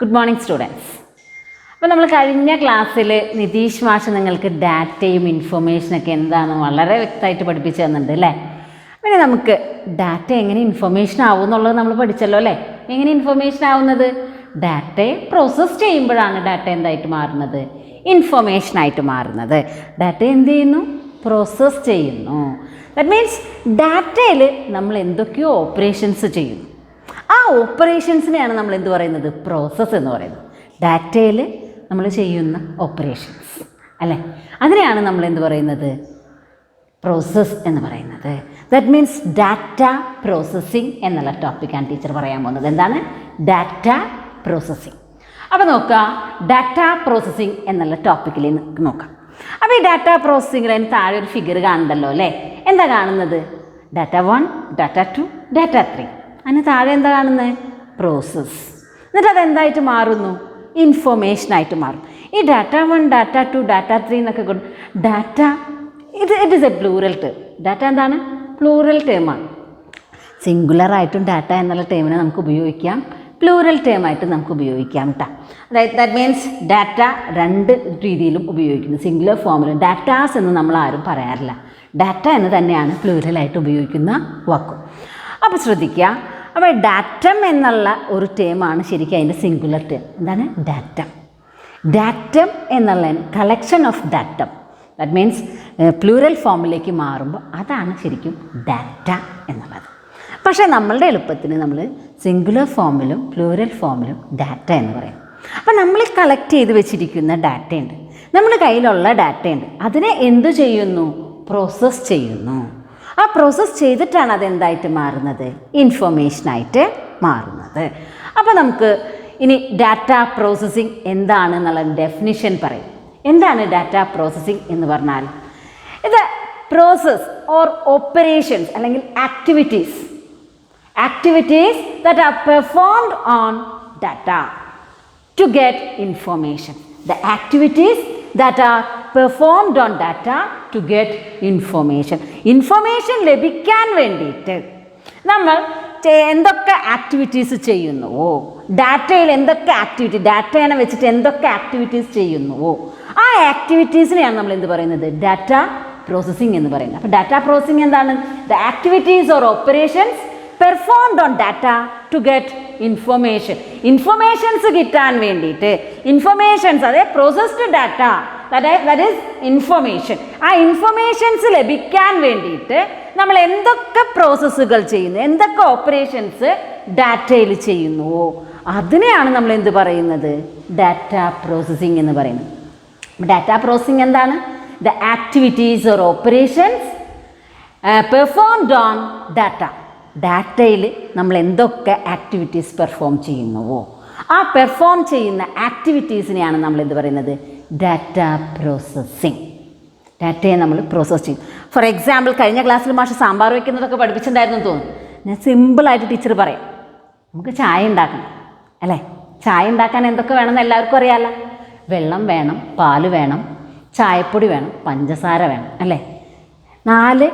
Good morning students. അപ്പോൾ നമ്മൾ കഴിഞ്ഞ ക്ലാസ്സിൽ നിതീഷ് മാഷ് നിങ്ങൾക്ക് ഡാറ്റയും ഇൻഫർമേഷനൊക്കെ എന്താണെന്ന് വളരെ വ്യക്തമായിട്ട് പഠിപ്പിച്ചു തന്നിട്ടുണ്ട് അല്ലേ. പിന്നെ നമുക്ക് ഡാറ്റ എങ്ങനെ ഇൻഫർമേഷൻ ആവും എന്നുള്ളത് നമ്മൾ പഠിച്ചല്ലോ അല്ലേ. എങ്ങനെ ഇൻഫർമേഷൻ ആവുന്നത്? ഡാറ്റയെ പ്രോസസ്സ് ചെയ്യുമ്പോഴാണ് ഡാറ്റ എന്തായിട്ട് മാറുന്നത്? ഇൻഫർമേഷനായിട്ട് മാറുന്നത്. ഡാറ്റ എന്ത് ചെയ്യുന്നു? പ്രോസസ്സ് ചെയ്യുന്നു. ദാറ്റ് മീൻസ് ഡാറ്റയിൽ നമ്മൾ എന്തൊക്കെയോ ഓപ്പറേഷൻസ് ചെയ്യുന്നു. ആ ഓപ്പറേഷൻസിനെയാണ് നമ്മൾ എന്ത് പറയുന്നത്? പ്രോസസ്സ് എന്ന് പറയുന്നത്. ഡാറ്റയിൽ നമ്മൾ ചെയ്യുന്ന ഓപ്പറേഷൻസ് അല്ലേ, അതിനെയാണ് നമ്മൾ എന്ത് പറയുന്നത്? പ്രോസസ്സ് എന്ന് പറയുന്നത്. ദാറ്റ് മീൻസ് ഡാറ്റ പ്രോസസ്സിങ് എന്നുള്ള ടോപ്പിക്കാണ് ടീച്ചർ പറയാൻ പോകുന്നത്. എന്താണ്? Data processing. അപ്പോൾ നോക്കുക, ഡാറ്റ പ്രോസസ്സിങ് എന്നുള്ള ടോപ്പിക്കിൽ നോക്കാം. അപ്പോൾ ഈ ഡാറ്റ പ്രോസസ്സിങ്ങിൽ അതിന് താഴെ ഒരു ഫിഗർ കാണുന്നല്ലോ അല്ലേ. എന്താ കാണുന്നത്? Data 1, data 2, data 3. അതിന് താഴെ എന്താ കാണുന്നത്? പ്രോസസ്സ്. എന്നിട്ട് അതെന്തായിട്ട് മാറുന്നു? ഇൻഫർമേഷനായിട്ട് മാറും. ഈ ഡാറ്റ 1, ഡാറ്റ 2, ഡാറ്റ 3 എന്നൊക്കെ കൊണ്ട് data it is A plural term. Data എന്താണ്? പ്ലൂറൽ ടേമാണ്. സിംഗുലറായിട്ടും ഡാറ്റ എന്നുള്ള ടേമിനെ നമുക്ക് ഉപയോഗിക്കാം, പ്ലൂറൽ ടേമായിട്ട് നമുക്ക് ഉപയോഗിക്കാം കേട്ടോ. അതായത് ദാറ്റ് മീൻസ് ഡാറ്റ രണ്ട് രീതിയിലും ഉപയോഗിക്കുന്നു. സിംഗുലർ ഫോമിലും ഡാറ്റാസ് എന്ന് നമ്മൾ ആരും പറയാറില്ല. ഡാറ്റ എന്ന് തന്നെയാണ് പ്ലൂറലായിട്ട് ഉപയോഗിക്കുന്ന വാക്കും. അപ്പോൾ ശ്രദ്ധിക്കുക. അപ്പോൾ ഡാറ്റം എന്നുള്ള ഒരു ടേമാണ് ശരിക്കും അതിൻ്റെ സിംഗുലർ ടേം. എന്താണ്? ഡാറ്റം. ഡാറ്റം എന്നുള്ള collection of datum. That means plural ഫോമിലേക്ക് മാറുമ്പോൾ അതാണ് ശരിക്കും ഡാറ്റ എന്നുള്ളത്. പക്ഷേ നമ്മളുടെ എളുപ്പത്തിന് നമ്മൾ സിംഗുലർ ഫോമിലും പ്ലൂറൽ ഫോമിലും ഡാറ്റ എന്ന് പറയും. അപ്പോൾ നമ്മൾ കളക്ട് ചെയ്ത് വെച്ചിരിക്കുന്ന ഡാറ്റയുണ്ട്, നമ്മുടെ കയ്യിലുള്ള ഡാറ്റയുണ്ട്. അതിനെ എന്തു ചെയ്യുന്നു? പ്രോസസ്സ് ചെയ്യുന്നു. ആ പ്രോസസ്സ് ചെയ്തിട്ടാണ് അതെന്തായിട്ട് മാറുന്നത്? ഇൻഫർമേഷനായിട്ട് മാറുന്നത്. അപ്പോൾ നമുക്ക് ഇനി ഡാറ്റ പ്രോസസ്സിങ് എന്താണെന്നുള്ള ഡെഫിനിഷൻ പറയും. എന്താണ് ഡാറ്റ പ്രോസസ്സിങ് എന്ന് പറഞ്ഞാൽ? ഇത് പ്രോസസ് ഓർ ഓപ്പറേഷൻസ് അല്ലെങ്കിൽ activities that are performed on data to get information. The activities that are performed on data to get information. Information ലഭിക്കാൻ വേണ്ടിയിട്ട് നമ്മൾ എന്തൊക്കെ ആക്ടിവിറ്റീസ് ചെയ്യുന്നുവോ, ഡാറ്റയിൽ എന്തൊക്കെ ആക്ടിവിറ്റി, ഡാറ്റേനെ വെച്ചിട്ട് എന്തൊക്കെ ആക്ടിവിറ്റീസ് ചെയ്യുന്നുവോ ആ ആക്ടിവിറ്റീസിനെയാണ് നമ്മൾ എന്ത് പറയുന്നത്? ഡാറ്റ പ്രോസസ്സിങ് എന്ന് പറയുന്നത്. അപ്പോൾ ഡാറ്റ പ്രോസസ്സിങ് എന്താണ്? The activities or operations performed on data to get information. Informations കിട്ടാൻ വേണ്ടിയിട്ട്, ഇൻഫർമേഷൻസ് അതെ processed data that is information. ആ ഇൻഫർമേഷൻസ് ലഭിക്കാൻ വേണ്ടിയിട്ട് നമ്മൾ എന്തൊക്കെ പ്രോസസ്സുകൾ ചെയ്യുന്നു, എന്തൊക്കെ ഓപ്പറേഷൻസ് ഡാറ്റയിൽ ചെയ്യുന്നുവോ അതിനെയാണ് നമ്മൾ എന്ത് പറയുന്നത്? ഡാറ്റ പ്രോസസ്സിങ് എന്ന് പറയുന്നത്. ഡാറ്റ പ്രോസസ്സിങ് എന്താണ്? The activities or operations performed on data. ഡാറ്റയിൽ നമ്മൾ എന്തൊക്കെ ആക്ടിവിറ്റീസ് പെർഫോം ചെയ്യുന്നുവോ ആ പെർഫോം ചെയ്യുന്ന ആക്ടിവിറ്റീസിനെയാണ് നമ്മൾ എന്ത് പറയുന്നത്? Data processing. ഡാറ്റയെ നമ്മൾ പ്രോസസ്സ് ചെയ്യും. ഫോർ എക്സാമ്പിൾ, കഴിഞ്ഞ ക്ലാസ്സിൽ മാഷ് സാമ്പാർ വയ്ക്കുന്നതൊക്കെ പഠിപ്പിച്ചിട്ടുണ്ടായിരുന്നു തോന്നുന്നു. ഞാൻ സിമ്പിളായിട്ട് ടീച്ചർ പറയാം. നമുക്ക് ചായ ഉണ്ടാക്കണം അല്ലേ. ചായ ഉണ്ടാക്കാൻ എന്തൊക്കെ വേണമെന്ന് എല്ലാവർക്കും അറിയാമല്ലോ. വെള്ളം വേണം, പാല് വേണം, ചായപ്പൊടി വേണം, പഞ്ചസാര വേണം അല്ലേ. 4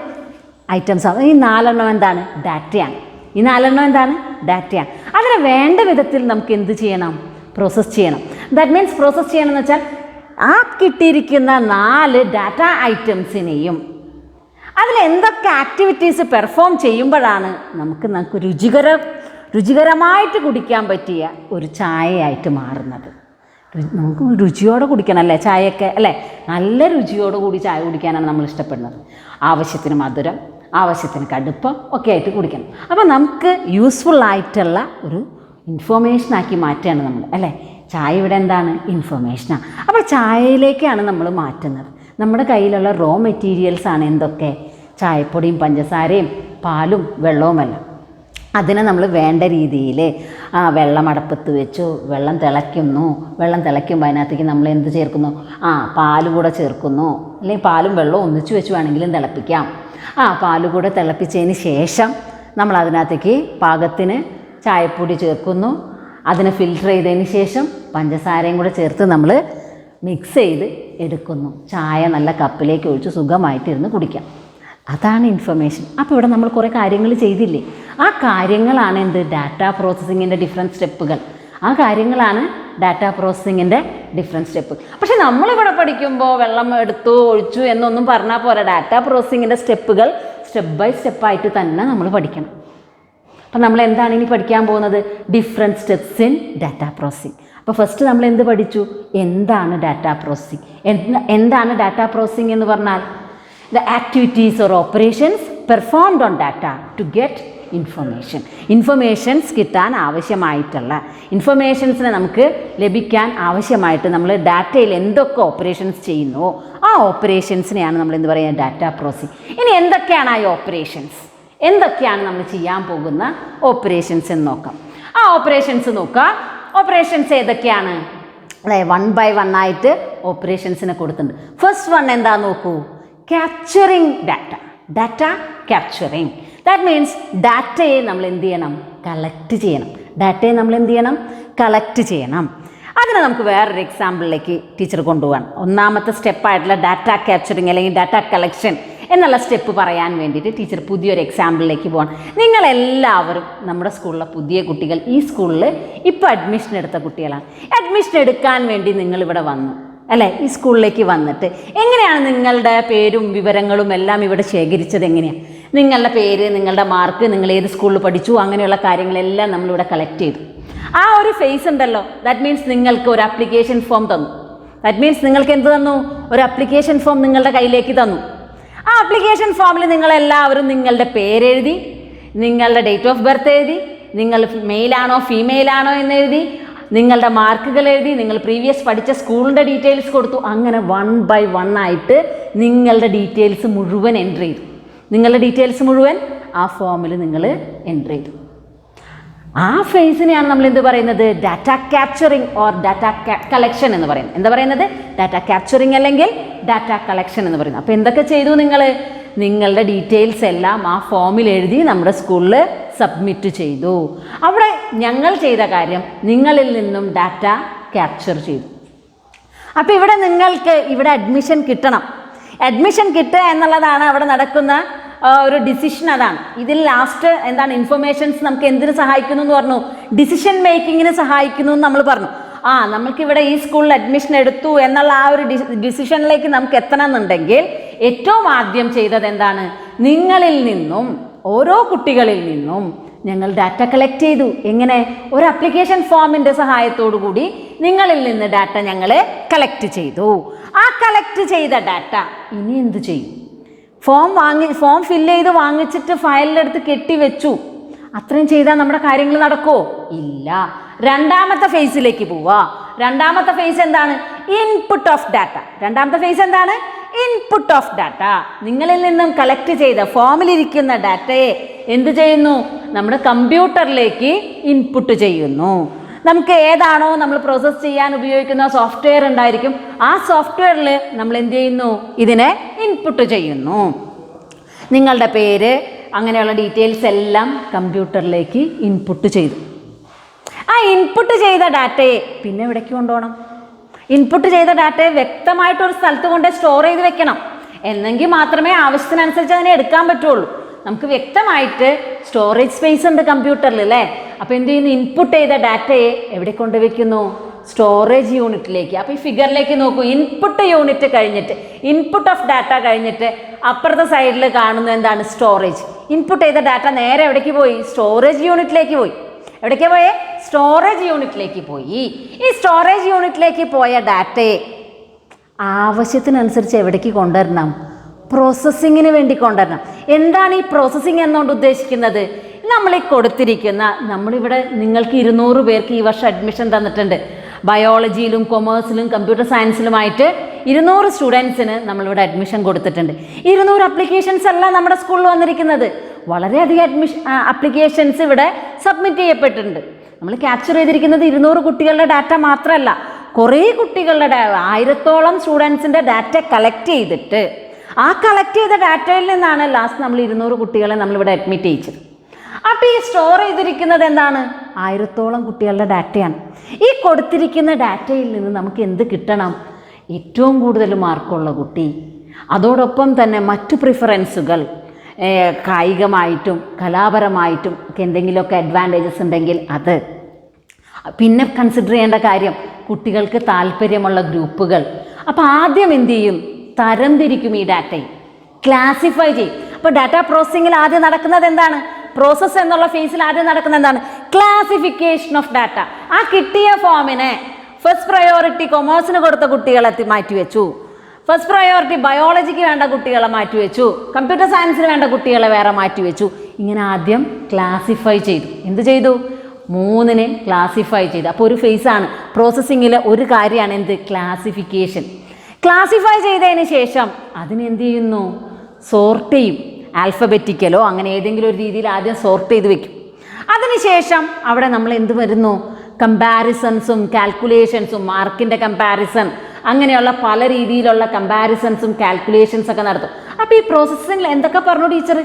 ഐറ്റംസ് ആണ്. ഈ 4 എന്താണ്? ഡാറ്റയാണ്. ഈ 4 എന്താണ്? ഡാറ്റയാണ്. അതിനെ വേണ്ട വിധത്തിൽ നമുക്ക് എന്ത് ചെയ്യണം? പ്രോസസ്സ് ചെയ്യണം. ദാറ്റ് മീൻസ് പ്രോസസ്സ് ചെയ്യണം എന്ന് വെച്ചാൽ ആ കിട്ടിയിരിക്കുന്ന 4 ഡാറ്റ ഐറ്റംസിനെയും അതിൽ എന്തൊക്കെ ആക്ടിവിറ്റീസ് പെർഫോം ചെയ്യുമ്പോഴാണ് നമുക്ക് രുചികരമായിട്ട് കുടിക്കാൻ പറ്റിയ ഒരു ചായയായിട്ട് മാറുന്നത്. നമുക്ക് രുചിയോടെ കുടിക്കണം അല്ലേ ചായയൊക്കെ അല്ലേ. നല്ല രുചിയോട് കൂടി ചായ കുടിക്കാനാണ് നമ്മൾ ഇഷ്ടപ്പെടുന്നത്. ആവശ്യത്തിന് മധുരം, ആവശ്യത്തിന് കടുപ്പം ഒക്കെ ആയിട്ട് കുടിക്കണം. അപ്പോൾ നമുക്ക് യൂസ്ഫുൾ ആയിട്ടുള്ള ഒരു ഇൻഫർമേഷനാക്കി മാറ്റുകയാണ് നമ്മൾ അല്ലേ. ചായ ഇവിടെ എന്താണ്? ഇൻഫർമേഷനാണ്. അപ്പോൾ ചായയിലേക്കാണ് നമ്മൾ മാറ്റുന്നത്. നമ്മുടെ കയ്യിലുള്ള റോ മെറ്റീരിയൽസാണ് എന്തൊക്കെ? ചായപ്പൊടിയും പഞ്ചസാരയും പാലും വെള്ളവുമല്ല. അതിനെ നമ്മൾ വേണ്ട രീതിയിൽ വെള്ളം അടുപ്പത്ത് വെച്ചു, വെള്ളം തിളയ്ക്കുന്നു. വെള്ളം തിളയ്ക്കുമ്പോൾ അതിനകത്തേക്ക് നമ്മൾ എന്ത് ചേർക്കുന്നു? പാല് കൂടെ ചേർക്കുന്നു. അല്ലെങ്കിൽ പാലും വെള്ളവും ഒന്നിച്ചു വെച്ച് വേണമെങ്കിലും തിളപ്പിക്കാം. പാല് കൂടെ തിളപ്പിച്ചതിന് ശേഷം നമ്മൾ അതിനകത്തേക്ക് പാകത്തിന് ചായപ്പൊടി ചേർക്കുന്നു. അതിനെ ഫിൽറ്റർ ചെയ്തതിന് ശേഷം പഞ്ചസാരയും കൂടെ ചേർത്ത് നമ്മൾ മിക്സ് ചെയ്ത് എടുക്കുന്നു. ചായ നല്ല കപ്പിലേക്ക് ഒഴിച്ച് സുഖമായിട്ടിരുന്ന് കുടിക്കാം. അതാണ് ഇൻഫർമേഷൻ. അപ്പോൾ ഇവിടെ നമ്മൾ കുറേ കാര്യങ്ങൾ ചെയ്തില്ലേ, ആ കാര്യങ്ങളാണ് എന്ത്? ഡാറ്റ പ്രോസസ്സിങ്ങിൻ്റെ ഡിഫറെൻറ്റ് സ്റ്റെപ്പുകൾ. ആ കാര്യങ്ങളാണ് ഡാറ്റാ പ്രോസസ്സിങ്ങിൻ്റെ ഡിഫറെൻറ്റ് സ്റ്റെപ്പ്. പക്ഷേ നമ്മളിവിടെ പഠിക്കുമ്പോൾ വെള്ളം എടുത്തു ഒഴിച്ചു എന്നൊന്നും പറഞ്ഞാൽ പോരാ. ഡാറ്റാ പ്രോസസ്സിങ്ങിൻ്റെ സ്റ്റെപ്പുകൾ സ്റ്റെപ്പ് ബൈ സ്റ്റെപ്പായിട്ട് തന്നെ നമ്മൾ പഠിക്കണം. അപ്പം നമ്മൾ എന്താണ് ഇനി പഠിക്കാൻ പോകുന്നത്? Different steps in data processing. അപ്പോൾ ഫസ്റ്റ് നമ്മൾ എന്ത് പഠിച്ചു? എന്താണ് ഡാറ്റാ പ്രോസസ്സിങ്? എന്താണ് ഡാറ്റാ പ്രോസസ്സിങ് എന്ന് പറഞ്ഞാൽ? The activities or operations performed on data to get information. Informations കിട്ടാൻ ആവശ്യമായിട്ടുള്ള ഇൻഫർമേഷൻസിനെ നമുക്ക് ലഭിക്കാൻ ആവശ്യമായിട്ട് നമ്മൾ ഡാറ്റയിൽ എന്തൊക്കെ ഓപ്പറേഷൻസ് ചെയ്യുന്നുവോ ആ ഓപ്പറേഷൻസിനെയാണ് നമ്മൾ എന്ത് പറയുക? Data processing. ഇനി എന്തൊക്കെയാണ് ആ ഓപ്പറേഷൻസ്? എന്തൊക്കെയാണ് നമ്മൾ ചെയ്യാൻ പോകുന്ന ഓപ്പറേഷൻസ് എന്ന് നോക്കാം. ആ ഓപ്പറേഷൻസ് നോക്കാം. ഓപ്പറേഷൻസ് ഏതൊക്കെയാണ്? അതായത് 1 by 1 ആയിട്ട് ഓപ്പറേഷൻസിനെ കൊടുത്തിട്ടുണ്ട്. ഫസ്റ്റ് വൺ എന്താ നോക്കൂ? Capturing data. Data capturing. That means ഡാറ്റയെ നമ്മൾ എന്ത് ചെയ്യണം? കളക്ട് ചെയ്യണം. ഡാറ്റയെ നമ്മൾ എന്ത് ചെയ്യണം? കളക്ട് ചെയ്യണം. അതിനെ നമുക്ക് വേറൊരു എക്സാമ്പിളിലേക്ക് ടീച്ചർ കൊണ്ടുപോകാം. ഒന്നാമത്തെ സ്റ്റെപ്പായിട്ടുള്ള ഡാറ്റ ക്യാപ്ചറിങ് അല്ലെങ്കിൽ ഡാറ്റ കളക്ഷൻ എന്നുള്ള സ്റ്റെപ്പ് പറയാൻ വേണ്ടിയിട്ട് ടീച്ചർ പുതിയൊരു എക്സാമ്പിളിലേക്ക് പോകാം. നിങ്ങളെല്ലാവരും നമ്മുടെ സ്കൂളിലെ പുതിയ കുട്ടികൾ, ഈ സ്കൂളിൽ ഇപ്പോൾ അഡ്മിഷൻ എടുത്ത കുട്ടികളാണ്. അഡ്മിഷൻ എടുക്കാൻ വേണ്ടി നിങ്ങളിവിടെ വന്നു അല്ലേ? ഈ സ്കൂളിലേക്ക് വന്നിട്ട് എങ്ങനെയാണ് നിങ്ങളുടെ പേരും വിവരങ്ങളും എല്ലാം ഇവിടെ ശേഖരിച്ചത്? എങ്ങനെയാണ്? നിങ്ങളുടെ പേര്, നിങ്ങളുടെ മാർക്ക്, നിങ്ങൾ ഏത് സ്കൂളിൽ പഠിച്ചു, അങ്ങനെയുള്ള കാര്യങ്ങളെല്ലാം നമ്മളിവിടെ കളക്ട് ചെയ്തു. ആ ഒരു ഫേസ് ഉണ്ടല്ലോ, ദാറ്റ് മീൻസ് നിങ്ങൾക്ക് ഒരു ആപ്ലിക്കേഷൻ ഫോം തന്നു. ദാറ്റ് മീൻസ് നിങ്ങൾക്ക് എന്ത് തന്നു? ഒരു ആപ്ലിക്കേഷൻ ഫോം നിങ്ങളുടെ കയ്യിലേക്ക് തന്നു. ആ ആപ്ലിക്കേഷൻ ഫോമിൽ നിങ്ങളെല്ലാവരും നിങ്ങളുടെ പേരെഴുതി, നിങ്ങളുടെ ഡേറ്റ് ഓഫ് ബർത്ത് എഴുതി, നിങ്ങൾ മെയിലാണോ ഫീമെയിലാണോ എന്ന് എഴുതി, നിങ്ങളുടെ മാർക്കുകൾ എഴുതി, നിങ്ങൾ പ്രീവിയസ് പഠിച്ച സ്കൂളിൻ്റെ ഡീറ്റെയിൽസ് കൊടുത്തു. അങ്ങനെ 1 by 1 ആയിട്ട് നിങ്ങളുടെ ഡീറ്റെയിൽസ് മുഴുവൻ എൻ്റർ ചെയ്തു. നിങ്ങളുടെ ഡീറ്റെയിൽസ് മുഴുവൻ ആ ഫോമിൽ നിങ്ങൾ എൻ്റർ ചെയ്തു. ആ ഫേസിനെയാണ് നമ്മൾ എന്ത് പറയുന്നത്? Data capturing or data collection എന്ന് പറയുന്നത്. എന്താ പറയുന്നത്? ഡാറ്റ ക്യാപ്ചറിങ് അല്ലെങ്കിൽ ഡാറ്റ കളക്ഷൻ എന്ന് പറയുന്നത്. അപ്പോൾ എന്തൊക്കെ ചെയ്തു നിങ്ങൾ? നിങ്ങളുടെ ഡീറ്റെയിൽസ് എല്ലാം ആ ഫോമിൽ എഴുതി നമ്മുടെ സ്കൂളിൽ സബ്മിറ്റ് ചെയ്തു. അവിടെ ഞങ്ങൾ ചെയ്ത കാര്യം നിങ്ങളിൽ നിന്നും ഡാറ്റ ക്യാപ്ചർ ചെയ്തു. അപ്പോൾ ഇവിടെ നിങ്ങൾക്ക് ഇവിടെ അഡ്മിഷൻ കിട്ടണം. അഡ്മിഷൻ കിട്ടുക എന്നുള്ളതാണ് അവിടെ നടക്കുന്ന ഒരു ഡിസിഷൻ. അതാണ് ഇതിൽ ലാസ്റ്റ് എന്താണ്? ഇൻഫർമേഷൻസ് നമുക്ക് എന്തിനു സഹായിക്കുന്നു എന്ന് പറഞ്ഞു? ഡിസിഷൻ മേക്കിങ്ങിന് സഹായിക്കുന്നു എന്ന് നമ്മൾ പറഞ്ഞു. നമുക്കിവിടെ ഈ സ്കൂളിൽ അഡ്മിഷൻ എടുത്തു എന്നുള്ള ആ ഒരു ഡിസിഷനിലേക്ക് നമുക്ക് എത്തണമെന്നുണ്ടെങ്കിൽ ഏറ്റവും ആദ്യം ചെയ്തത് എന്താണ്? നിങ്ങളിൽ നിന്നും, ഓരോ കുട്ടികളിൽ നിന്നും ഞങ്ങൾ ഡാറ്റ കളക്ട് ചെയ്തു. എങ്ങനെ? ഒരു ആപ്ലിക്കേഷൻ ഫോമിൻ്റെ സഹായത്തോടു കൂടി നിങ്ങളിൽ നിന്ന് ഡാറ്റ ഞങ്ങൾ കളക്ട് ചെയ്തു. ആ കളക്ട് ചെയ്ത ഡാറ്റ ഇനി എന്ത് ചെയ്യും? ഫോം ഫില്ല് ചെയ്ത് വാങ്ങിച്ചിട്ട് ഫയലിലെടുത്ത് കെട്ടിവെച്ചു. അത്രയും ചെയ്താൽ നമ്മുടെ കാര്യങ്ങൾ നടക്കുമോ? ഇല്ല. രണ്ടാമത്തെ ഫേസിലേക്ക് പോവാ. രണ്ടാമത്തെ ഫേസ് എന്താണ്? Input of data. രണ്ടാമത്തെ ഫേസ് എന്താണ്? Input of data. നിങ്ങളിൽ നിന്നും കളക്ട് ചെയ്ത ഫോമിലിരിക്കുന്ന ഡാറ്റയെ എന്ത് ചെയ്യുന്നു? നമ്മുടെ കമ്പ്യൂട്ടറിലേക്ക് ഇൻപുട്ട് ചെയ്യുന്നു. നമുക്ക് ഏതാണോ നമ്മൾ പ്രോസസ്സ് ചെയ്യാൻ ഉപയോഗിക്കുന്ന സോഫ്റ്റ്വെയർ ഉണ്ടായിരിക്കും. ആ സോഫ്റ്റ്വെയറിൽ നമ്മൾ എന്ത് ചെയ്യുന്നു? ഇതിനെ ഇൻപുട്ട് ചെയ്യുന്നു. നിങ്ങളുടെ പേര്, അങ്ങനെയുള്ള ഡീറ്റെയിൽസ് എല്ലാം കമ്പ്യൂട്ടറിലേക്ക് ഇൻപുട്ട് ചെയ്തു. ആ ഇൻപുട്ട് ചെയ്ത ഡാറ്റയെ പിന്നെ എവിടേക്ക് കൊണ്ടുപോകണം? ഇൻപുട്ട് ചെയ്ത ഡാറ്റയെ വ്യക്തമായിട്ടൊരു സ്ഥലത്ത് കൊണ്ട് സ്റ്റോർ ചെയ്ത് വെക്കണം. എന്നെങ്കിൽ മാത്രമേ ആവശ്യത്തിനനുസരിച്ച് അതിനെ എടുക്കാൻ പറ്റുള്ളൂ. നമുക്ക് വ്യക്തമായിട്ട് സ്റ്റോറേജ് സ്പേസ് ഉണ്ട് കമ്പ്യൂട്ടറിൽ അല്ലേ? അപ്പോൾ എന്ത് ചെയ്യുന്നു? ഇൻപുട്ട് ചെയ്ത ഡാറ്റയെ എവിടെ കൊണ്ടുവയ്ക്കുന്നു? സ്റ്റോറേജ് യൂണിറ്റിലേക്ക്. അപ്പോൾ ഈ ഫിഗറിലേക്ക് നോക്കൂ. ഇൻപുട്ട് യൂണിറ്റ് കഴിഞ്ഞിട്ട്, ഇൻപുട്ട് ഓഫ് ഡാറ്റ കഴിഞ്ഞിട്ട് അപ്പുറത്തെ സൈഡിൽ കാണുന്നത് എന്താണ്? സ്റ്റോറേജ്. ഇൻപുട്ട് ചെയ്ത ഡാറ്റ നേരെ എവിടേക്ക് പോയി? സ്റ്റോറേജ് യൂണിറ്റിലേക്ക് പോയി. എവിടേക്ക് പോയേ? സ്റ്റോറേജ് യൂണിറ്റിലേക്ക് പോയി. ഈ സ്റ്റോറേജ് യൂണിറ്റിലേക്ക് പോയ ഡാറ്റയെ ആവശ്യത്തിനനുസരിച്ച് എവിടേക്ക് കൊണ്ടുവരണം? പ്രോസസ്സിങ്ങിന് വേണ്ടി കൊണ്ടുവരണം. എന്താണ് ഈ പ്രോസസ്സിങ് എന്നുകൊണ്ട് ഉദ്ദേശിക്കുന്നത്? നമ്മൾ ഈ കൊടുത്തിരിക്കുന്ന, നമ്മളിവിടെ നിങ്ങൾക്ക് 200 പേർക്ക് ഈ വർഷം അഡ്മിഷൻ തന്നിട്ടുണ്ട്. ബയോളജിയിലും കൊമേഴ്സിലും കമ്പ്യൂട്ടർ സയൻസിലുമായിട്ട് 200 സ്റ്റുഡൻസിന് നമ്മളിവിടെ അഡ്മിഷൻ കൊടുത്തിട്ടുണ്ട്. 200 അപ്ലിക്കേഷൻസ് അല്ല നമ്മുടെ സ്കൂളിൽ വന്നിരിക്കുന്നത്. വളരെയധികം അപ്ലിക്കേഷൻസ് ഇവിടെ സബ്മിറ്റ് ചെയ്യപ്പെട്ടിട്ടുണ്ട്. നമ്മൾ ക്യാപ്ചർ ചെയ്തിരിക്കുന്നത് 200 കുട്ടികളുടെ ഡാറ്റ മാത്രമല്ല, കുറേ കുട്ടികളുടെ 1000-ഓളം സ്റ്റുഡൻസിൻ്റെ ഡാറ്റ കളക്ട് ചെയ്തിട്ട് ആ കളക്ട് ചെയ്ത ഡാറ്റയിൽ നിന്നാണ് ലാസ്റ്റ് നമ്മൾ 200 കുട്ടികളെ നമ്മളിവിടെ അഡ്മിറ്റ് ചെയ്യിച്ചത്. അപ്പോൾ ഈ സ്റ്റോർ ചെയ്തിരിക്കുന്നത് എന്താണ്? 1000-ഓളം കുട്ടികളുടെ ഡാറ്റയാണ്. ഈ കൊടുത്തിരിക്കുന്ന ഡാറ്റയിൽ നിന്ന് നമുക്ക് എന്ത് കിട്ടണം? ഏറ്റവും കൂടുതൽ മാർക്കുള്ള കുട്ടി, അതോടൊപ്പം തന്നെ മറ്റു പ്രിഫറൻസുകൾ, കായികമായിട്ടും കലാപരമായിട്ടും ഒക്കെ എന്തെങ്കിലുമൊക്കെ അഡ്വാൻറ്റേജസ് ഉണ്ടെങ്കിൽ അത്, പിന്നെ കൺസിഡർ ചെയ്യേണ്ട കാര്യം കുട്ടികൾക്ക് താല്പര്യമുള്ള ഗ്രൂപ്പുകൾ. അപ്പോൾ ആദ്യം എന്ത് ചെയ്യും? തരംതിരിക്കും ഈ ഡാറ്റയും, ക്ലാസിഫൈ ചെയ്യും. അപ്പോൾ ഡാറ്റ പ്രോസസ്സിങ്ങിൽ ആദ്യം നടക്കുന്നത് എന്താണ്? പ്രോസസ്സ് എന്നുള്ള ഫേസിൽ ആദ്യം നടക്കുന്നത് എന്താണ്? Classification of data. ആ കിട്ടിയ ഫോമിനെ ഫസ്റ്റ് പ്രയോറിറ്റി കൊമേഴ്സിന് കൊടുത്ത കുട്ടികളെ മാറ്റിവെച്ചു, ഫസ്റ്റ് പ്രയോറിറ്റി ബയോളജിക്ക് വേണ്ട കുട്ടികളെ മാറ്റിവെച്ചു, കമ്പ്യൂട്ടർ സയൻസിന് വേണ്ട കുട്ടികളെ വേറെ മാറ്റിവെച്ചു. ഇങ്ങനെ ആദ്യം ക്ലാസിഫൈ ചെയ്തു. എന്ത് ചെയ്തു? 3 ക്ലാസിഫൈ ചെയ്തു. അപ്പോൾ ഒരു ഫേസാണ് പ്രോസസ്സിങ്ങിലെ ഒരു കാര്യമാണ് എന്ത്? ക്ലാസിഫിക്കേഷൻ. ക്ലാസിഫൈ ചെയ്തതിന് ശേഷം അതിനെന്ത് ചെയ്യുന്നു? സോർട്ട് ചെയ്യും. ആൽഫബറ്റിക്കലോ അങ്ങനെ ഏതെങ്കിലും ഒരു രീതിയിൽ ആദ്യം സോർട്ട് ചെയ്ത് വെക്കും. അതിനുശേഷം അവിടെ നമ്മൾ എന്ത് വരുന്നു? കമ്പാരിസൺസും കാൽക്കുലേഷൻസും, മാർക്കിൻ്റെ കമ്പാരിസൺ, അങ്ങനെയുള്ള പല രീതിയിലുള്ള കമ്പാരിസൺസും കാൽക്കുലേഷൻസ് ഒക്കെ നടത്തും. അപ്പോൾ ഈ പ്രോസസ്സിങ്ങിൽ എന്തൊക്കെ പറഞ്ഞു ടീച്ചർ?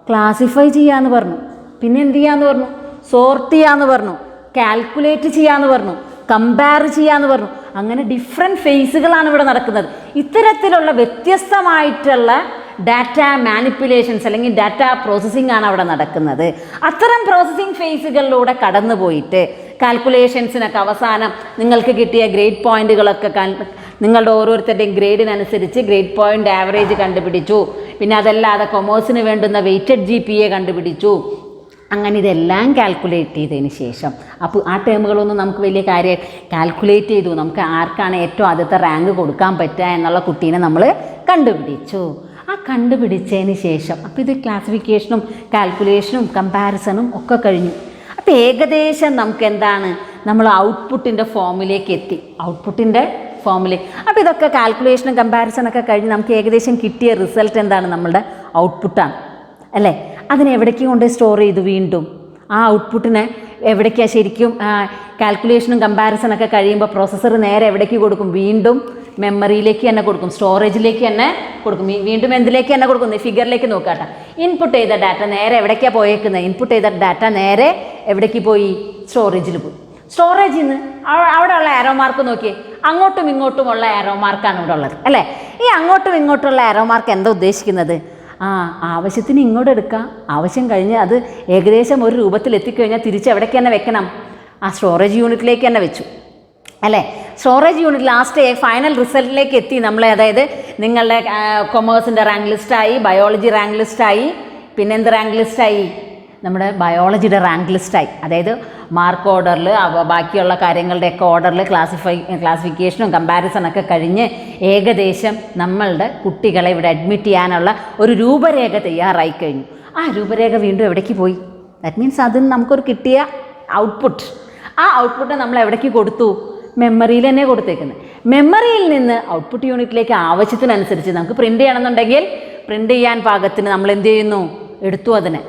ക്ലാസിഫൈ ചെയ്യാന്ന് പറഞ്ഞു, പിന്നെ എന്ത് ചെയ്യാന്ന് പറഞ്ഞു? സോർട്ട് ചെയ്യാന്ന് പറഞ്ഞു, കാൽക്കുലേറ്റ് ചെയ്യാന്ന് പറഞ്ഞു, കമ്പയർ ചെയ്യാന്ന് പറഞ്ഞു. അങ്ങനെ ഡിഫറെൻറ്റ് ഫേസുകളാണ് ഇവിടെ നടക്കുന്നത്. ഇത്തരത്തിലുള്ള വ്യത്യസ്തമായിട്ടുള്ള ഡാറ്റ മാനിപ്പുലേഷൻസ് അല്ലെങ്കിൽ ഡാറ്റ പ്രോസസ്സിംഗ് ആണ് അവിടെ നടക്കുന്നത്. അത്തരം പ്രോസസ്സിംഗ് ഫേസുകളിലൂടെ കടന്നു പോയിട്ട് കാൽക്കുലേഷൻസിനൊക്കെ അവസാനം നിങ്ങൾക്ക് കിട്ടിയ ഗ്രേഡ് പോയിന്റുകളൊക്കെ നിങ്ങളുടെ ഓരോരുത്തരുടെയും ഗ്രേഡിനനുസരിച്ച് ഗ്രേഡ് പോയിന്റ് ആവറേജ് കണ്ടുപിടിച്ചു. പിന്നെ അതല്ലാതെ കൊമേഴ്സിന് വേണ്ടുന്ന വെയ്റ്റഡ് GPA കണ്ടുപിടിച്ചു. അങ്ങനെ ഇതെല്ലാം കാൽക്കുലേറ്റ് ചെയ്തതിന് ശേഷം അപ്പോൾ ആ ടേമുകളൊന്നും നമുക്ക് വലിയ കാര്യം കാൽക്കുലേറ്റ് ചെയ്തു. നമുക്ക് ആർക്കാണ് ഏറ്റവും ആദ്യത്തെ റാങ്ക് കൊടുക്കാൻ പറ്റുക എന്നുള്ള കുട്ടീനെ നമ്മൾ കണ്ടുപിടിച്ചു. ആ കണ്ടുപിടിച്ചതിന് ശേഷം അപ്പോൾ ഇത് ക്ലാസിഫിക്കേഷനും കാൽക്കുലേഷനും കമ്പാരിസണും ഒക്കെ കഴിഞ്ഞു. അപ്പോൾ ഏകദേശം നമുക്ക് എന്താണ്? നമ്മൾ ഔട്ട്പുട്ടിൻ്റെ ഫോമിലേക്ക് എത്തി. ഔട്ട്പുട്ടിൻ്റെ ഫോമിലേക്ക്. അപ്പോൾ ഇതൊക്കെ കാൽക്കുലേഷനും കമ്പാരിസണൊക്കെ കഴിഞ്ഞ് നമുക്ക് ഏകദേശം കിട്ടിയ റിസൾട്ട് എന്താണ്? നമ്മളുടെ ഔട്ട്പുട്ടാണ് അല്ലേ? അതിനെ എവിടേക്ക് കൊണ്ട് സ്റ്റോർ ചെയ്തു? വീണ്ടും ആ ഔട്ട്പുട്ടിനെ എവിടേക്കാണ് ശരിക്കും കാൽക്കുലേഷനും കമ്പാരിസണൊക്കെ കഴിയുമ്പോൾ പ്രോസസ്സർ നേരെ എവിടേക്ക് കൊടുക്കും? വീണ്ടും മെമ്മറിയിലേക്ക് തന്നെ കൊടുക്കും, സ്റ്റോറേജിലേക്ക് തന്നെ കൊടുക്കും. വീണ്ടും എന്തിലേക്ക് തന്നെ കൊടുക്കും? ഫിഗറിലേക്ക് നോക്കാട്ടെ. ഇൻപുട്ട് ചെയ്ത ഡാറ്റ നേരെ എവിടേക്കാണ് പോയേക്കുന്നത്? ഇൻപുട്ട് ചെയ്ത ഡാറ്റ നേരെ എവിടേക്ക് പോയി? സ്റ്റോറേജിൽ പോയി. സ്റ്റോറേജിൽ നിന്ന് അവിടെയുള്ള ആരോ മാർക്ക് നോക്കിയേ, അങ്ങോട്ടും ഇങ്ങോട്ടുമുള്ള ആരോ മാർക്കാണ് ഇവിടെ ഉള്ളത് അല്ലേ? ഈ അങ്ങോട്ടും ഇങ്ങോട്ടുള്ള ആരോ മാർക്ക് എന്താ ഉദ്ദേശിക്കുന്നത്? ആവശ്യത്തിന് ഇങ്ങോട്ട് എടുക്കാം, ആവശ്യം കഴിഞ്ഞ് അത് ഏകദേശം ഒരു രൂപത്തിൽ എത്തിക്കഴിഞ്ഞാൽ തിരിച്ച് എവിടേക്ക് തന്നെ വെക്കണം? ആ സ്റ്റോറേജ് യൂണിറ്റിലേക്ക് തന്നെ വെച്ചു അല്ലേ? സ്റ്റോറേജ് യൂണിറ്റ് ലാസ്റ്റ് ഫൈനൽ റിസൾട്ടിലേക്ക് എത്തി നമ്മൾ. അതായത് നിങ്ങളുടെ കൊമേഴ്സിൻ്റെ റാങ്ക് ലിസ്റ്റായി, ബയോളജി റാങ്ക് ലിസ്റ്റായി, പിന്നെ എന്ത് റാങ്ക് ലിസ്റ്റായി? നമ്മുടെ ബയോളജിയുടെ റാങ്ക് ലിസ്റ്റായി. അതായത് മാർക്ക് ഓർഡറിൽ ബാക്കിയുള്ള കാര്യങ്ങളുടെയൊക്കെ ഓർഡറിൽ ക്ലാസിഫിക്കേഷനും കമ്പാരിസണൊക്കെ കഴിഞ്ഞ് ഏകദേശം നമ്മളുടെ കുട്ടികളെ ഇവിടെ അഡ്മിറ്റ് ചെയ്യാനുള്ള ഒരു രൂപരേഖ തയ്യാറായി കഴിഞ്ഞു. ആ രൂപരേഖ വീണ്ടും എവിടേക്ക് പോയി? ദാറ്റ് മീൻസ് അതിന് നമുക്കൊരു കിട്ടിയ ഔട്ട്പുട്ട്. ആ ഔട്ട്പുട്ട് നമ്മൾ എവിടേക്ക് കൊടുത്തു? മെമ്മറിയിൽ തന്നെ കൊടുത്തേക്കുന്നത്. മെമ്മറിയിൽ നിന്ന് ഔട്ട്പുട്ട് യൂണിറ്റിലേക്ക് ആവശ്യത്തിനനുസരിച്ച് നമുക്ക് പ്രിൻ്റ് ചെയ്യണമെന്നുണ്ടെങ്കിൽ പ്രിൻ്റ് ചെയ്യാൻ പാകത്തിന് നമ്മൾ എന്ത് ചെയ്യുന്നു? എടുത്തു അതിനെ.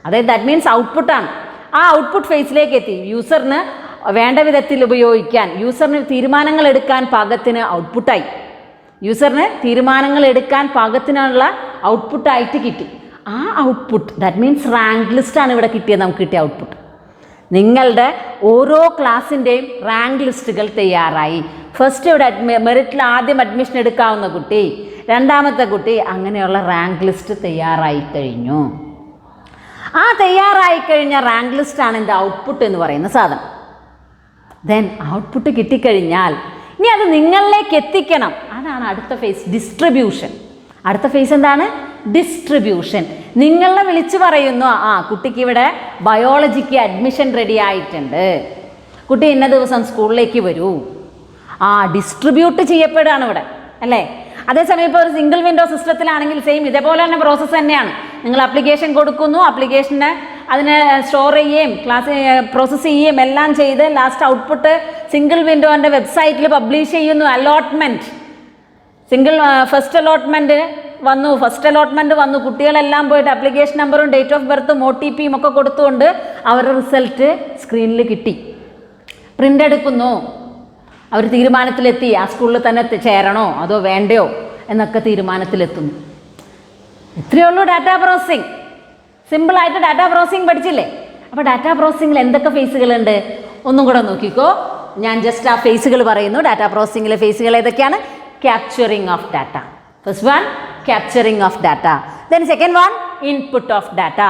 അതായത് ദാറ്റ് മീൻസ് ഔട്ട്പുട്ടാണ്. ആ ഔട്ട്പുട്ട് ഫേസിലേക്ക് എത്തി. യൂസറിന് വേണ്ട വിധത്തിൽ ഉപയോഗിക്കാൻ, യൂസറിന് തീരുമാനങ്ങൾ എടുക്കാൻ പാകത്തിന് ഔട്ട്പുട്ടായി. യൂസറിന് തീരുമാനങ്ങൾ എടുക്കാൻ പാകത്തിനുള്ള ഔട്ട്പുട്ടായിട്ട് കിട്ടി. ആ ഔട്ട്പുട്ട് ദാറ്റ് മീൻസ് റാങ്ക് ലിസ്റ്റാണ് ഇവിടെ കിട്ടിയത്. നമുക്ക് കിട്ടിയ ഔട്ട്പുട്ട് നിങ്ങളുടെ ഓരോ ക്ലാസ്സിൻ്റെയും റാങ്ക് ലിസ്റ്റുകൾ തയ്യാറായി. ഫസ്റ്റ് ഇവിടെ മെറിറ്റിൽ ആദ്യം അഡ്മിഷൻ എടുക്കാവുന്ന കുട്ടി, രണ്ടാമത്തെ കുട്ടി, അങ്ങനെയുള്ള റാങ്ക് ലിസ്റ്റ് തയ്യാറായി കഴിഞ്ഞു. ആ തയ്യാറായി കഴിഞ്ഞ റാങ്ക് ലിസ്റ്റാണ് എൻ്റെ ഔട്ട്പുട്ട് എന്ന് പറയുന്ന സാധനം. ദെൻ ഔട്ട്പുട്ട് കിട്ടിക്കഴിഞ്ഞാൽ ഇനി അത് നിങ്ങളിലേക്ക് എത്തിക്കണം. അതാണ് അടുത്ത ഫേസ്, ഡിസ്ട്രിബ്യൂഷൻ. അടുത്ത ഫേസ് എന്താണ്? ഡിസ്ട്രിബ്യൂഷൻ. നിങ്ങളെ വിളിച്ചു പറയുന്നു, കുട്ടിക്ക് ഇവിടെ ബയോളജിക്ക് അഡ്മിഷൻ റെഡി ആയിട്ടുണ്ട്, കുട്ടി ഇന്ന ദിവസം സ്കൂളിലേക്ക് വരൂ. ഡിസ്ട്രിബ്യൂട്ട് ചെയ്യപ്പെടുകയാണ് ഇവിടെ അല്ലേ? അതേസമയം ഇപ്പോൾ ഒരു സിംഗിൾ വിൻഡോ സിസ്റ്റത്തിലാണെങ്കിൽ സെയിം ഇതേപോലെ തന്നെ പ്രോസസ്സ് തന്നെയാണ്. നിങ്ങൾ ആപ്ലിക്കേഷൻ കൊടുക്കുന്നു, ആപ്ലിക്കേഷന് അതിനെ സ്റ്റോർ ചെയ്യുകയും പ്രോസസ്സ് ചെയ്യുകയും എല്ലാം ചെയ്ത് ലാസ്റ്റ് ഔട്ട്പുട്ട് സിംഗിൾ വിൻഡോൻ്റെ വെബ്സൈറ്റിൽ പബ്ലിഷ് ചെയ്യുന്നു. അലോട്ട്മെൻറ്റ്, ഫസ്റ്റ് അലോട്ട്മെൻറ്റ് വന്നു. കുട്ടികളെല്ലാം പോയിട്ട് ആപ്ലിക്കേഷൻ നമ്പറും ഡേറ്റ് ഓഫ് ബർത്തും OTPയും ഒക്കെ കൊടുത്തുകൊണ്ട് അവരുടെ റിസൾട്ട് സ്ക്രീനിൽ കിട്ടി. പ്രിൻ്റ് എടുക്കുന്നു, അവർ തീരുമാനത്തിലെത്തി ആ സ്കൂളിൽ തന്നെ ചേരണോ അതോ വേണ്ടയോ എന്നൊക്കെ തീരുമാനത്തിലെത്തുന്നു. ഇത്രയേ ഉള്ളൂ ഡാറ്റാ പ്രോസസ്സിങ്. സിമ്പിളായിട്ട് ഡാറ്റാ പ്രോസസ്സിങ് പഠിച്ചില്ലേ? അപ്പോൾ ഡാറ്റാ പ്രോസസ്സിങ്ങിൽ എന്തൊക്കെ ഫേസുകളുണ്ട് ഒന്നും കൂടെ നോക്കിക്കോ. ഞാൻ ജസ്റ്റ് ആ ഫേസുകൾ പറയുന്നു. ഡാറ്റാ പ്രോസസ്സിങ്ങിലെ ഫേസുകൾ ഏതൊക്കെയാണ്? Capturing of data. First one capturing of data. Then second one input of data.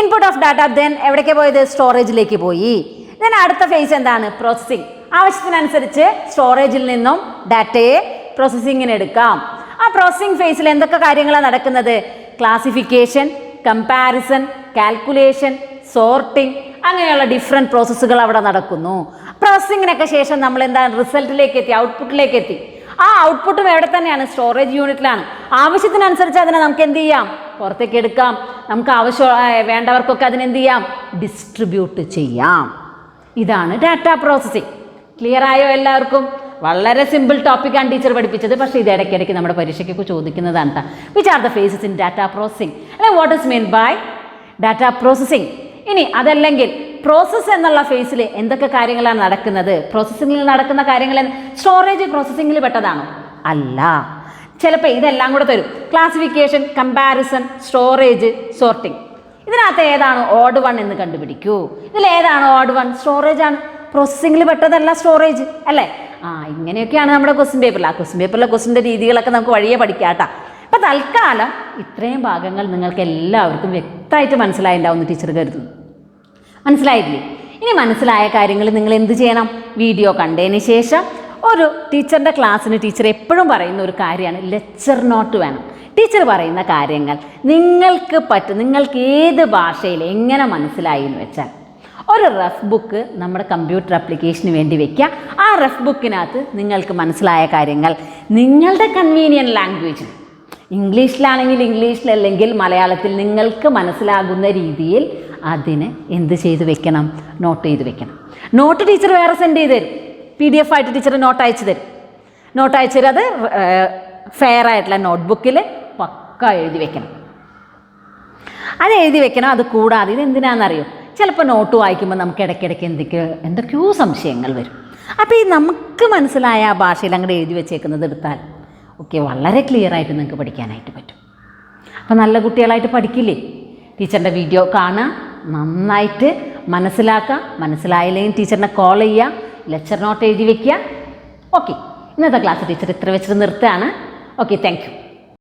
Input of data then എവിടേക്ക് പോയത്? സ്റ്റോറേജിലേക്ക് പോയി. ദെൻ ദെൻ അടുത്ത ഫേസ് എന്താണ്? പ്രോസസ്സിംഗ്. ആവശ്യത്തിനനുസരിച്ച് സ്റ്റോറേജിൽ നിന്നും ഡാറ്റയെ പ്രോസസ്സിങ്ങിന് എടുക്കാം. ആ പ്രോസസ്സിംഗ് ഫേസിൽ എന്തൊക്കെ കാര്യങ്ങളാണ് നടക്കുന്നത്? ക്ലാസിഫിക്കേഷൻ, കമ്പാരിസൺ, കാൽക്കുലേഷൻ, സോർട്ടിംഗ്, അങ്ങനെയുള്ള ഡിഫറെൻറ്റ് പ്രോസസ്സുകൾ അവിടെ നടക്കുന്നു. പ്രോസസ്സിങ്ങിനൊക്കെ ശേഷം നമ്മൾ എന്താണ്? റിസൾട്ടിലേക്ക് എത്തി, ഔട്ട്പുട്ടിലേക്ക് എത്തി. ആ ഔട്ട്പുട്ടും എവിടെ തന്നെയാണ്? സ്റ്റോറേജ് യൂണിറ്റിലാണ്. ആവശ്യത്തിനനുസരിച്ച് അതിനെ നമുക്ക് എന്ത് ചെയ്യാം? പുറത്തേക്ക് എടുക്കാം. നമുക്ക് വേണ്ടവർക്കൊക്കെ അതിനെന്ത് ചെയ്യാം? ഡിസ്ട്രിബ്യൂട്ട് ചെയ്യാം. ഇതാണ് ഡാറ്റ പ്രോസസ്സിംഗ്. ക്ലിയർ ആയോ എല്ലാവർക്കും? വളരെ സിമ്പിൾ ടോപ്പിക്കാണ് ടീച്ചർ പഠിപ്പിച്ചത്. പക്ഷേ ഇത് ഇടയ്ക്കിടയ്ക്ക് നമ്മുടെ പരീക്ഷയ്ക്കൊക്കെ ചോദിക്കുന്നതാണ് കേട്ടോ. Which are the phases in data processing? അല്ലെങ്കിൽ what is mean by data processing? ഇനി അതല്ലെങ്കിൽ പ്രോസസ്സ് എന്നുള്ള ഫേസിൽ എന്തൊക്കെ കാര്യങ്ങളാണ് നടക്കുന്നത്? പ്രോസസ്സിങ്ങിൽ നടക്കുന്ന കാര്യങ്ങൾ സ്റ്റോറേജ് പ്രോസസ്സിങ്ങിൽ പെട്ടതാണോ? അല്ല. ചിലപ്പോൾ ഇതെല്ലാം കൂടെ തരും. Classification, comparison, storage, sorting. ഇതിനകത്ത് ഏതാണ് ഓഡ് വൺ എന്ന് കണ്ടുപിടിക്കൂ. ഇതിൽ ഏതാണ് ഓഡ് വൺ? സ്റ്റോറേജ് ആണ്. പ്രോസസ്സിങ്ങിൽ പെട്ടതല്ല സ്റ്റോറേജ്, അല്ലേ? ഇങ്ങനെയൊക്കെയാണ് നമ്മുടെ ക്വസ്റ്റ്യൻ പേപ്പറിൽ. ആ ക്വസ്റ്റ്യൻ പേപ്പറിലെ ക്വസ്റ്റിൻ്റെ രീതികളൊക്കെ നമുക്ക് വഴിയെ പഠിക്കാം കേട്ടോ. അപ്പോൾ തൽക്കാലം ഇത്രയും ഭാഗങ്ങൾ നിങ്ങൾക്ക് എല്ലാവർക്കും വ്യക്തമായിട്ട് മനസ്സിലായിട്ടുണ്ടാവുമെന്ന് ടീച്ചർ കരുതുന്നു. മനസ്സിലായില്ലേ? ഇനി മനസ്സിലായ കാര്യങ്ങൾ നിങ്ങൾ എന്ത് ചെയ്യണം? വീഡിയോ കണ്ടതിന് ശേഷം ഒരു ടീച്ചറിൻ്റെ ക്ലാസ്സിന് ടീച്ചർ എപ്പോഴും പറയുന്ന ഒരു കാര്യമാണ് ലെക്ചർ നോട്ട് വേണം. ടീച്ചർ പറയുന്ന കാര്യങ്ങൾ നിങ്ങൾക്ക് ഏത് ഭാഷയിൽ എങ്ങനെ മനസ്സിലായി എന്ന് വെച്ചാൽ ഒരു റഫ് ബുക്ക് നമ്മുടെ കമ്പ്യൂട്ടർ ആപ്ലിക്കേഷന് വേണ്ടി വയ്ക്കുക. ആ റഫ് ബുക്കിനകത്ത് നിങ്ങൾക്ക് മനസ്സിലായ കാര്യങ്ങൾ നിങ്ങളുടെ കൺവീനിയൻറ്റ് ലാംഗ്വേജിൽ, ഇംഗ്ലീഷിലാണെങ്കിൽ ഇംഗ്ലീഷിലല്ലെങ്കിൽ മലയാളത്തിൽ നിങ്ങൾക്ക് മനസ്സിലാകുന്ന രീതിയിൽ അതിന് എന്ത് ചെയ്ത് വെക്കണം? നോട്ട് ചെയ്ത് വെക്കണം. നോട്ട് ടീച്ചർ വേറെ സെൻഡ് ചെയ്ത് തരും. PDF ആയിട്ട് ടീച്ചർ നോട്ട് അയച്ചു തരും. അത് ഫെയർ ആയിട്ടുള്ള നോട്ട്ബുക്കിൽ പക്ക എഴുതി വെക്കണം. അത് എഴുതി വെക്കണം. അത് കൂടാതെ ഇത് എന്തിനാണെന്നറിയോ? ചിലപ്പോൾ നോട്ട് വായിക്കുമ്പോൾ നമുക്ക് ഇടയ്ക്കിടയ്ക്ക് എന്തൊക്കെയോ സംശയങ്ങൾ വരും. അപ്പോൾ ഈ നമുക്ക് മനസ്സിലായ ആ ഭാഷയിൽ അങ്ങോട്ട് എഴുതി വെച്ചേക്കുന്നത് എടുത്താൽ വളരെ ക്ലിയർ ആയിട്ട് നിങ്ങൾക്ക് പഠിക്കാനായിട്ട് പറ്റും. അപ്പോൾ നല്ല കുട്ടികളായിട്ട് പഠിക്കില്ലേ? ടീച്ചറിൻ്റെ വീഡിയോ കാണുക, നന്നായിട്ട് മനസ്സിലാക്കുക. മനസ്സിലായില്ലെങ്കിൽ ടീച്ചറിനെ കോൾ ചെയ്യുക, ലെക്ചർ നോട്ട് എഴുതി വയ്ക്കുക. ഇന്നത്തെ ക്ലാസ് ടീച്ചർ ഇത്ര വെച്ചിട്ട് നിർത്തുകയാണ്. Thank you.